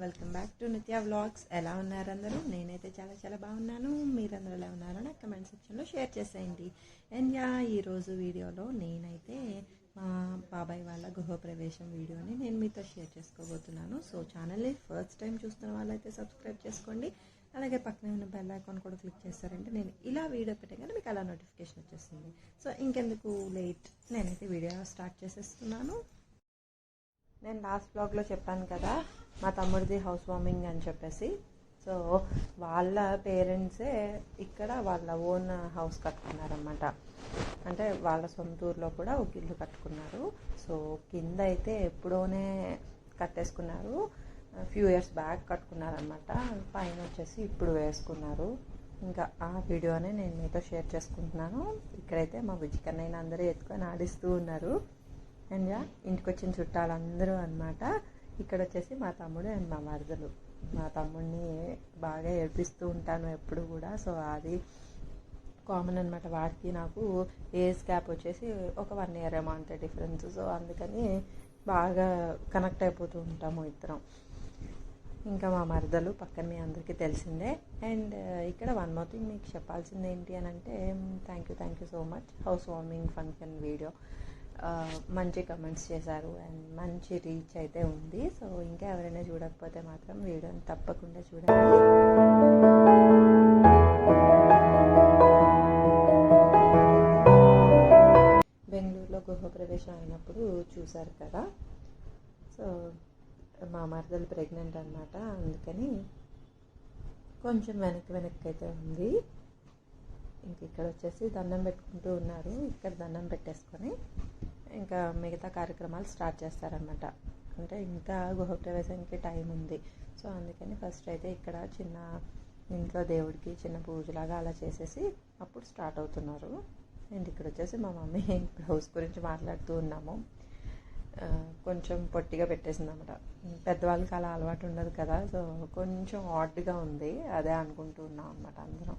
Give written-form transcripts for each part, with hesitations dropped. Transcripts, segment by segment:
Welcome back to నిత్య vlogs. ఎలా ఉన్నారు అందరూ? నేనైతే చాలా చాలా బాగున్నాను. మీరందరూ ఎలా ఉన్నారో నాకు కమెంట్ సెక్షన్లో షేర్ చేసేయండి. అండ్ ఈరోజు వీడియోలో నేనైతే మా బాబాయ్ వాళ్ళ గృహప్రవేశం వీడియోని నేను మీతో షేర్ చేసుకోబోతున్నాను. సో ఛానల్ని ఫస్ట్ టైం చూస్తున్న వాళ్ళైతే సబ్స్క్రైబ్ చేసుకోండి. అలాగే పక్కనే ఉన్న బెల్ ఐకాన్ కూడా క్లిక్ చేస్తారంటే నేను ఇలా వీడియో పెట్టగానే మీకు అలా నోటిఫికేషన్ వచ్చేస్తుంది. సో ఇంకెందుకు లేట్, నేనైతే వీడియో స్టార్ట్ చేసేస్తున్నాను. నేను లాస్ట్ బ్లాగ్లో చెప్పాను కదా మా తమ్ముడిది హౌస్ వార్మింగ్ అని చెప్పేసి. సో వాళ్ళ పేరెంట్సే ఇక్కడ వాళ్ళ ఓన్ హౌస్ కట్టుకున్నారన్నమాట. అంటే వాళ్ళ సొంత ఊర్లో కూడా ఒక ఇల్లు కట్టుకున్నారు. సో కింద అయితే ఎప్పుడోనే కట్టేసుకున్నారు, ఫ్యూ ఇయర్స్ బ్యాక్ కట్టుకున్నారనమాట. పైన వచ్చేసి ఇప్పుడు వేసుకున్నారు. ఇంకా ఆ వీడియోనే నేను మీతో షేర్ చేసుకుంటున్నాను. ఇక్కడైతే మా బుజ్జికన్నయ్యని అందరూ ఎత్తుకొని ఆడిస్తూ ఉన్నారు. అండ్ ఇంటికి వచ్చిన చుట్టాలందరూ అనమాట. ఇక్కడ వచ్చేసి మా తమ్ముడు అండ్ మా మరదలు. మా తమ్ముడిని బాగా ఏడిపిస్తూ ఉంటాను ఎప్పుడు కూడా. సో అది కామన్ అనమాట. వాడికి నాకు ఏజ్ గ్యాప్ వచ్చేసి ఒక 1 year ఏమో అంతే డిఫరెన్స్. సో అందుకని బాగా కనెక్ట్ అయిపోతూ ఉంటాము ఇద్దరం. ఇంకా మా మరదలు పక్కన మీ అందరికీ తెలిసిందే. అండ్ ఇక్కడ వన్ మోర్ థింగ్ మీకు చెప్పాల్సింది ఏంటి అని అంటే, thank you so much. House warming function video మంచి కమెంట్స్ చేశారు అండ్ మంచి రీచ్ అయితే ఉంది. సో ఇంకా ఎవరైనా చూడకపోతే మాత్రం వీడియోని తప్పకుండా చూడండి. బెంగళూరులో గృహప్రవేశం అయినప్పుడు చూశారు కదా. సో మా మరదలు ప్రెగ్నెంట్ అనమాట, అందుకని కొంచెం వెనక్కి అయితే ఉంది. ఇంక ఇక్కడ వచ్చేసి దండం పెట్టుకుంటూ ఉన్నారు. ఇక్కడ దండం పెట్టేసుకొని ఇంకా మిగతా కార్యక్రమాలు స్టార్ట్ చేస్తారనమాట. అంటే ఇంకా గృహప్రవేశానికి టైం ఉంది. సో అందుకని ఫస్ట్ అయితే ఇక్కడ చిన్న ఇంట్లో దేవుడికి చిన్న పూజలాగా అలా చేసేసి అప్పుడు స్టార్ట్ అవుతున్నారు. అండ్ ఇక్కడ వచ్చేసి మా మమ్మీ బ్లౌజ్ గురించి మాట్లాడుతూ ఉన్నాము. కొంచెం పొట్టిగా పెట్టేసింది అనమాట. పెద్దవాళ్ళకి అలా అలవాటు ఉండదు కదా. సో కొంచెం ఆడ్గా ఉంది, అదే అనుకుంటూ ఉన్నాం అనమాట అందరం.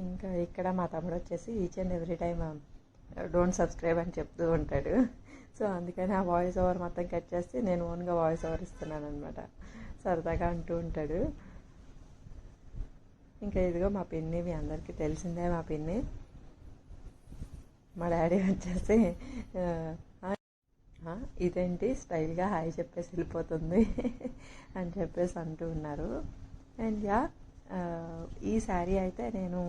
ఇంకా ఇక్కడ మా తమ్ముడు వచ్చేసి each and every time don't subscribe అని చెప్తూ ఉంటాడు. సో అందుకని ఆ వాయిస్ ఓవర్ మొత్తం కట్ చేసి నేను ఓన్గా వాయిస్ ఓవర్ ఇస్తున్నాను అనమాట. సరదాగా అంటూ ఉంటాడు. ఇంకా ఇదిగో మా పిన్ని, మీ అందరికీ తెలిసిందే మా పిన్ని. మా డాడీ వచ్చేసి ఇదేంటి స్టైల్గా హాయ్ చెప్పేసి వెళ్ళిపోతుంది అని చెప్పేసి అంటూ ఉన్నారు. అండ్ ఈ శారీ అయితే నేను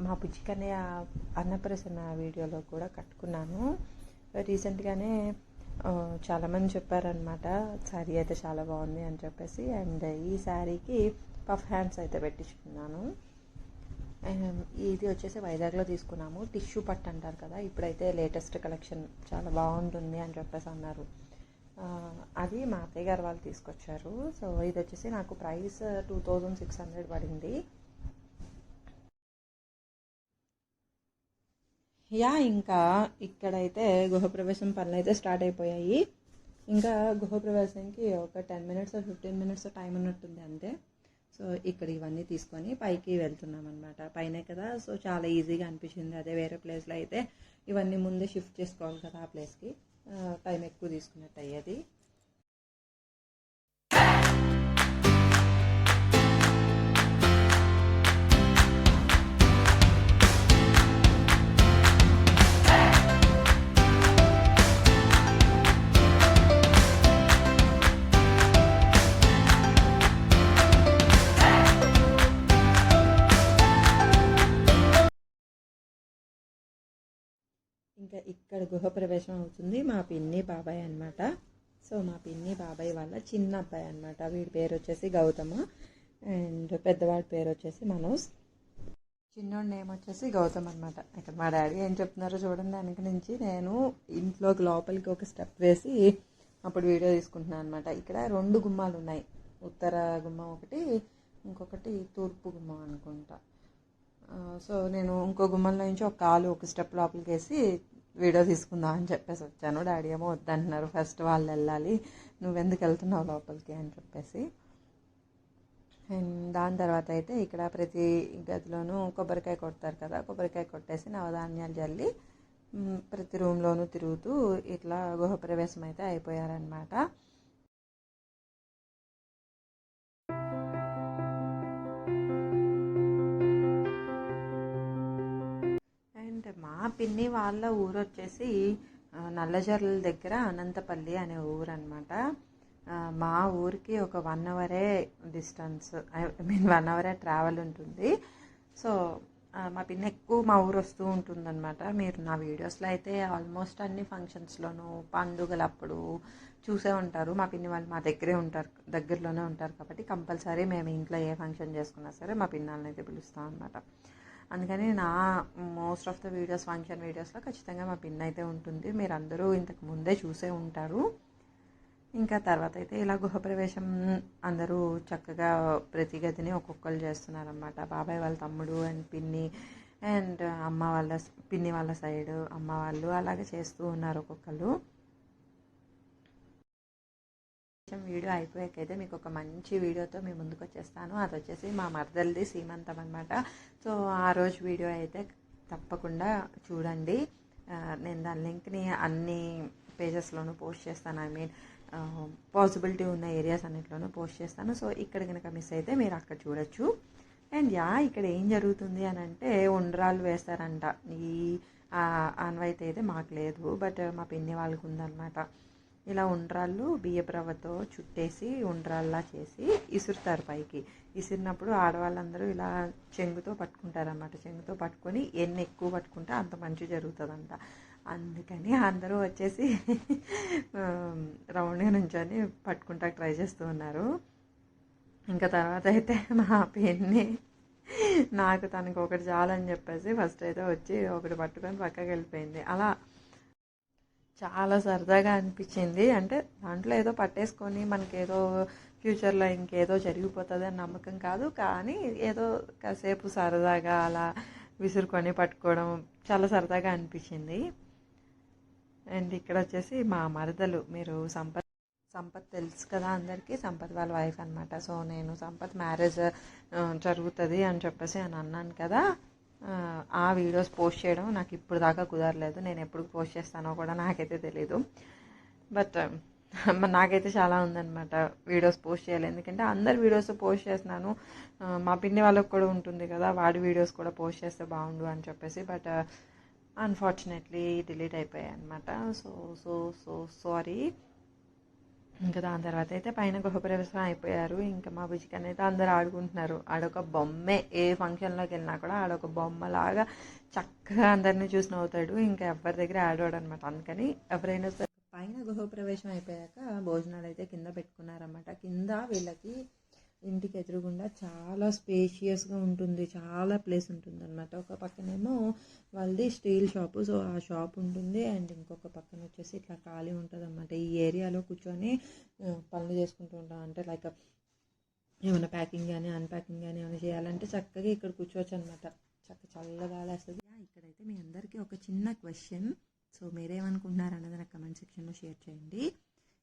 మా బుజ్జికన్నయ్య అన్నప్రసన్న వీడియోలో కూడా కట్టుకున్నాను. రీసెంట్గానే చాలామంది చెప్పారనమాట శారీ అయితే చాలా బాగుంది అని చెప్పేసి. అండ్ ఈ శారీకి పఫ్ హ్యాండ్స్ అయితే పెట్టించుకున్నాను. ఇది వచ్చేసి వైజాగ్లో తీసుకున్నాము. టిష్యూ పట్టు అంటారు కదా, ఇప్పుడైతే లేటెస్ట్ కలెక్షన్ చాలా బాగుంటుంది అని చెప్పేసి అన్నారు. అది మా అత్తయ్య గారు వాళ్ళు తీసుకొచ్చారు. సో ఇది వచ్చేసి నాకు ప్రైస్ 2600 పడింది. ఇంకా ఇక్కడైతే గృహప్రవేశం పనులు అయితే స్టార్ట్ అయిపోయాయి. ఇంకా గృహప్రవేశానికి ఒక 10 minutes 15 minutes టైం ఉన్నట్టుంది అంతే. సో ఇక్కడ ఇవన్నీ తీసుకొని పైకి వెళ్తున్నాం అనమాట. పైనే కదా, సో చాలా ఈజీగా అనిపించింది. అదే వేరే ప్లేస్లో అయితే ఇవన్నీ ముందే షిఫ్ట్ చేసుకోవాలి కదా ఆ ప్లేస్కి, టైం ఎక్కువ తీసుకున్నట్టు అయ్యేది. ఇంకా ఇక్కడ గృహప్రవేశం అవుతుంది మా పిన్ని బాబాయ్ అనమాట. సో మా పిన్ని బాబాయ్ వాళ్ళ చిన్న అబ్బాయి అనమాట. వీడి పేరు వచ్చేసి గౌతమ అండ్ పెద్దవాడి పేరు వచ్చేసి మనోజ్. చిన్నోడి నేమ్ వచ్చేసి గౌతమ్ అనమాట. ఇక్కడ మా డాడీ ఏం చెప్తున్నారో చూడండి. వెనక నుంచి నేను ఇంట్లోకి లోపలికి ఒక స్టెప్ వేసి అప్పుడు వీడియో తీసుకుంటున్నాను అనమాట. ఇక్కడ 2 గుమ్మాలు ఉన్నాయి. ఉత్తర గుమ్మం ఒకటి, ఇంకొకటి తూర్పు గుమ్మం అనుకుంటా. సో నేను ఇంకో గుమ్మంలో నుంచి ఒక కాలు ఒక స్టెప్ లోపలికి వేసి వీడియో తీసుకుందాం అని చెప్పేసి వచ్చాను. డాడీ ఏమో వద్దంటున్నారు, ఫస్ట్ వాళ్ళు వెళ్ళాలి, నువ్వెందుకు వెళ్తున్నావు లోపలికి అని చెప్పేసి. అండ్ దాని తర్వాత అయితే ఇక్కడ ప్రతి గదిలోనూ కొబ్బరికాయ కొడతారు కదా, కొబ్బరికాయ కొట్టేసి నవధాన్యాలు జల్లి ప్రతి రూమ్లోనూ తిరుగుతూ ఇట్లా గృహప్రవేశం అయితే అయిపోయారనమాట. అండ్ మా పిన్ని వాళ్ళ ఊరు వచ్చేసి నల్లజర్ల దగ్గర అనంతపల్లి అనే ఊరు అనమాట. మా ఊరికి ఒక 1 అవరే డిస్టెన్స్, ఐ మీన్ 1 అవరే ట్రావెల్ ఉంటుంది. సో మా పిన్ని ఎక్కువ మా ఊరు వస్తూ ఉంటుందన్నమాట. మీరు నా వీడియోస్లో అయితే ఆల్మోస్ట్ అన్ని ఫంక్షన్స్లోనూ పండుగలప్పుడు చూసే ఉంటారు. మా పిన్ని వాళ్ళు మా దగ్గరలోనే ఉంటారు కాబట్టి కంపల్సరీ మేము ఇంట్లో ఏ ఫంక్షన్ చేసుకున్నా సరే మా పిన్నాళ్ళని అయితే పిలుస్తాం అనమాట. అందుకని నా most of the videos, function వీడియోస్లో ఖచ్చితంగా మా పిన్ అయితే ఉంటుంది. మీరు అందరూ ఇంతకు ముందే చూసే ఉంటారు. ఇంకా తర్వాత అయితే ఇలా గృహప్రవేశం అందరూ చక్కగా ప్రతి గదిని ఒక్కొక్కరు చేస్తున్నారన్నమాట. బాబాయ్ వాళ్ళ తమ్ముడు అండ్ పిన్ని అండ్ పిన్ని వాళ్ళ సైడ్ అమ్మ వాళ్ళు అలాగే చేస్తూ ఉన్నారు ఒక్కొక్కరు. వీడియో అయిపోయాకైతే మీకు ఒక మంచి వీడియోతో మీ ముందుకు వచ్చేస్తాను. అది వచ్చేసి మా మరదలది సీమంతం అనమాట. సో ఆ రోజు వీడియో అయితే తప్పకుండా చూడండి. నేను దాని లింక్ని అన్ని పేజెస్లోనూ పోస్ట్ చేస్తాను. ఐ మీన్ పాసిబిలిటీ ఉన్న ఏరియాస్ అన్నింటిలోనూ పోస్ట్ చేస్తాను. సో ఇక్కడ కనుక మిస్ అయితే మీరు అక్కడ చూడొచ్చు. అండ్ ఇక్కడ ఏం జరుగుతుంది అని అంటే ఉండ్రాలు వేస్తారంట. ఈ ఆనవాయితీ అయితే మాకు లేదు, బట్ మా పిన్ని వాళ్ళకు ఉందన్నమాట. ఇలా ఉండ్రాళ్ళు బియ్యపు రవ్వతో చుట్టేసి ఉండ్రాల్లా చేసి ఇసురుతారు పైకి. ఇసిరినప్పుడు ఆడవాళ్ళందరూ ఇలా చెంగుతో పట్టుకుంటారన్నమాట. చెంగుతో పట్టుకొని ఎన్ని ఎక్కువ పట్టుకుంటే అంత మంచి జరుగుతుందంట. అందుకని అందరూ వచ్చేసి రౌండ్గా నుంచొని పట్టుకుంటా ట్రై చేస్తూ ఉన్నారు. ఇంకా తర్వాత అయితే మా పిన్ని నాకు తనకు ఒకటి చాలని చెప్పేసి ఫస్ట్ అయితే వచ్చి ఒకటి పట్టుకొని పక్కకి వెళ్ళిపోయింది. అలా చాలా సరదాగా అనిపించింది. అంటే దాంట్లో ఏదో పట్టేసుకొని మనకేదో ఫ్యూచర్లో ఇంకేదో జరిగిపోతుంది అని నమ్మకం కాదు, కానీ ఏదో కాసేపు సరదాగా అలా విసురుకొని పట్టుకోవడం చాలా సరదాగా అనిపించింది. అండ్ ఇక్కడ వచ్చేసి మా మరదలు, మీరు సంపత్ తెలుసు కదా అందరికీ, సంపత్ వాళ్ళ వైఫ్ అనమాట. సో నేను సంపత్ మ్యారేజ్ జరుగుతుంది అని చెప్పేసి అని అన్నాను కదా, ఆ వీడియోస్ పోస్ట్ చేయడం నాకు ఇప్పుడు దాకా కుదరలేదు. నేను ఎప్పుడు పోస్ట్ చేస్తానో కూడా నాకైతే తెలీదు. బట్ నాకైతే చాలా ఉందన్నమాట వీడియోస్ పోస్ట్ చేయాలి. ఎందుకంటే అందరు వీడియోస్ పోస్ట్ చేస్తున్నాను, మా పిన్ని వాళ్ళకి కూడా ఉంటుంది కదా, వాడి వీడియోస్ కూడా పోస్ట్ చేస్తే బాగుండు అని చెప్పేసి. బట్ అన్ఫార్చునేట్లీ డిలీట్ అయిపోయాయి అనమాట. So sorry. ఇంకా దాని తర్వాత అయితే పైన గృహప్రవేశం అయిపోయారు. ఇంకా మా బుజ్జికని అయితే అందరు ఆడుకుంటున్నారు. ఆడొక బొమ్మే, ఏ ఫంక్షన్లోకి వెళ్ళినా కూడా ఆడొక బొమ్మలాగా చక్కగా అందరినీ చూసి నవ్వుతాడు. ఇంకా ఎవరి దగ్గర ఆడవాడు అనమాట. అందుకని ఎవరైనా పైన గృహప్రవేశం అయిపోయాక భోజనాలు అయితే కింద పెట్టుకున్నారన్నమాట. కింద వీళ్ళకి ఇంటికి ఎదురుగుండా చాలా స్పేషియస్గా ఉంటుంది, చాలా ప్లేస్ ఉంటుంది అనమాట. ఒక పక్కనేమో వాళ్ళది స్టీల్ షాపు, సో ఆ షాప్ ఉంటుంది. అండ్ ఇంకొక పక్కన వచ్చేసి ఇట్లా ఖాళీ ఉంటుంది అనమాట. ఈ ఏరియాలో కూర్చొని పనులు చేసుకుంటూ ఉంటాం. అంటే లైక్ ఏమైనా ప్యాకింగ్ కానీ అన్ప్యాకింగ్ కానీ ఏమైనా చేయాలంటే చక్కగా ఇక్కడ కూర్చోవచ్చు అనమాట. చల్లగా వేస్తుంది. ఇక్కడైతే మీ అందరికీ ఒక చిన్న క్వశ్చన్. సో మీరేమనుకుంటున్నారు అన్నది నాకు కమెంట్ సెక్షన్లో షేర్ చేయండి.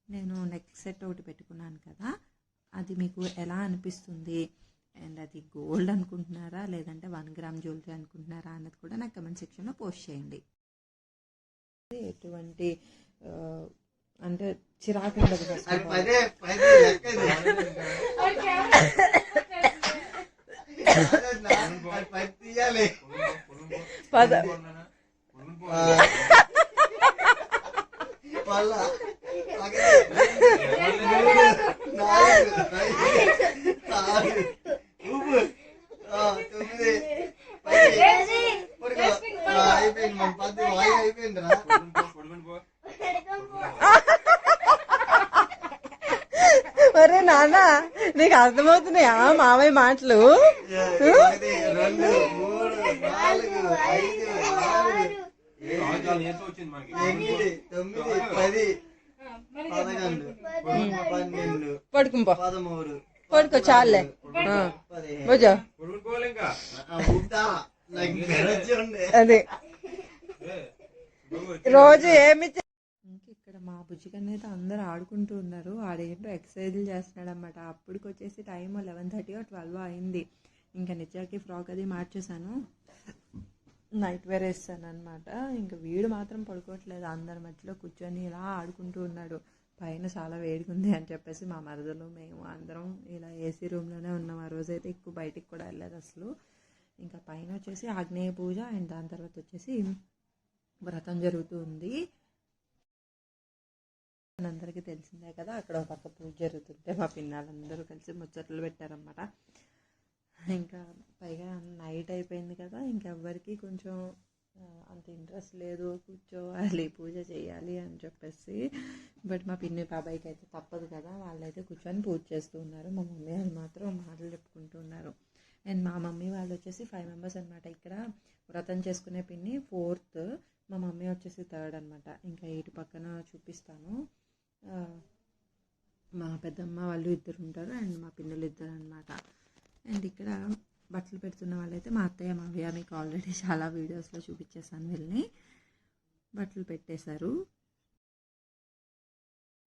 నేను నెక్ సెట్ ఒకటి పెట్టుకున్నాను కదా, అది మీకు ఎలా అనిపిస్తుంది? అండ్ అది గోల్డ్ అనుకుంటున్నారా లేదంటే 1 గ్రామ్ జ్యువెలరీ అనుకుంటున్నారా అన్నది కూడా నాకు కమెంట్ సెక్షన్లో పోస్ట్ చేయండి. ఎటువంటి అంటే చిరాకు ఉండదు. అరే నాన్న, నీకు అర్థమవుతున్నాయా మామయ్య మాటలు? 1 2 3 4 5 6 8 9 10 11 12 పడుకుంపో, 13 పడుకో చాలే. అది రోజు ఏమి ఇంక ఇక్కడ మా బుజ్జికన్న అయితే అందరూ ఆడుకుంటూ ఉన్నారు. ఆడేంటో ఎక్సర్సైజ్లు చేస్తున్నాడు అనమాట. అప్పటికి వచ్చేసి టైం 11:30 or 12 అయింది. ఇంకా నిత్యాకి ఫ్రాక్ అది మార్చేసాను, నైట్ వేర్ వేస్తాను అనమాట. ఇంకా వీడు మాత్రం పడుకోవట్లేదు, అందరి మధ్యలో కూర్చొని ఇలా ఆడుకుంటూ ఉన్నాడు. పైన చాలా వేడిగుంది అని చెప్పేసి మా మరదలు మేము అందరం ఇలా ఏసీ రూమ్లోనే ఉన్నాం. ఆ రోజైతే ఎక్కువ బయటికి కూడా వెళ్ళలేదు అసలు. ఇంకా పైన వచ్చేసి ఆగ్నేయ పూజ అండ్ దాని తర్వాత వచ్చేసి వ్రతం జరుగుతూ ఉంది. అందరికీ తెలిసిందే కదా, అక్కడ ఒక పక్క పూజ జరుగుతుంటే మా పిన్నాళ్ళందరూ కలిసి ముచ్చట్లు పెట్టారనమాట. ఇంకా పైగా నైట్ అయిపోయింది కదా, ఇంకెవ్వరికి కొంచెం అంత ఇంట్రెస్ట్ లేదు కూర్చోవాలి పూజ చేయాలి అని చెప్పేసి. బట్ మా పిన్ని బాబాయ్కి అయితే తప్పదు కదా, వాళ్ళైతే కూర్చొని పూజ చేస్తూ ఉన్నారు. మా మమ్మీ వాళ్ళు మాత్రం మాటలు చెప్పుకుంటూ ఉన్నారు. అండ్ మా మమ్మీ వాళ్ళు వచ్చేసి 5 members అనమాట. ఇక్కడ వ్రతం చేసుకునే పిన్ని 4th, మా మమ్మీ వచ్చేసి 3rd అనమాట. ఇంకా ఇటు పక్కన చూపిస్తాను, మా పెద్దమ్మ వాళ్ళు 2 ఉంటారు అండ్ మా పిల్లలు 2 అనమాట. అండ్ ఇక్కడ బట్టలు పెడుతున్న వాళ్ళైతే మా అత్తయ్య మావయ్య. మీకు ఆల్రెడీ చాలా వీడియోస్లో చూపించేసాను, వీళ్ళని బట్టలు పెట్టేశారు.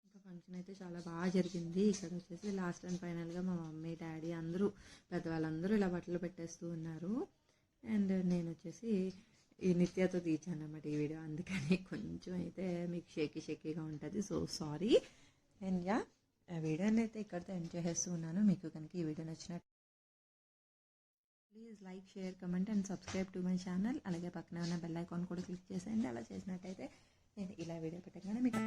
ఇంకా ఫంక్షన్ అయితే చాలా బాగా జరిగింది. ఇక్కడ వచ్చేసి లాస్ట్ అండ్ ఫైనల్గా మా మమ్మీ డాడీ అందరూ పెద్దవాళ్ళందరూ ఇలా బట్టలు పెట్టేస్తూ ఉన్నారు. అండ్ నేను వచ్చేసి ఈ నిత్యతో తీర్చాను అన్నమాట ఈ వీడియో, అందుకని కొంచెం అయితే మీకు షేకీగా ఉంటుంది, సో సారీ. అండ్ యా, వీడియోని అయితే ఇక్కడితో ఎంజాయ్ చేస్తూ ఉన్నాను. మీకు కనుక ఈ వీడియో నచ్చినట్టు please like, share, comment and subscribe to my channel. అలాగే పక్కనే ఉన్న బెల్ ఐకాన్ కూడా క్లిక్ చేసేయండి. అలా చేసినట్టయితే నేను ఇలా వీడియో పెట్టగానే మీకు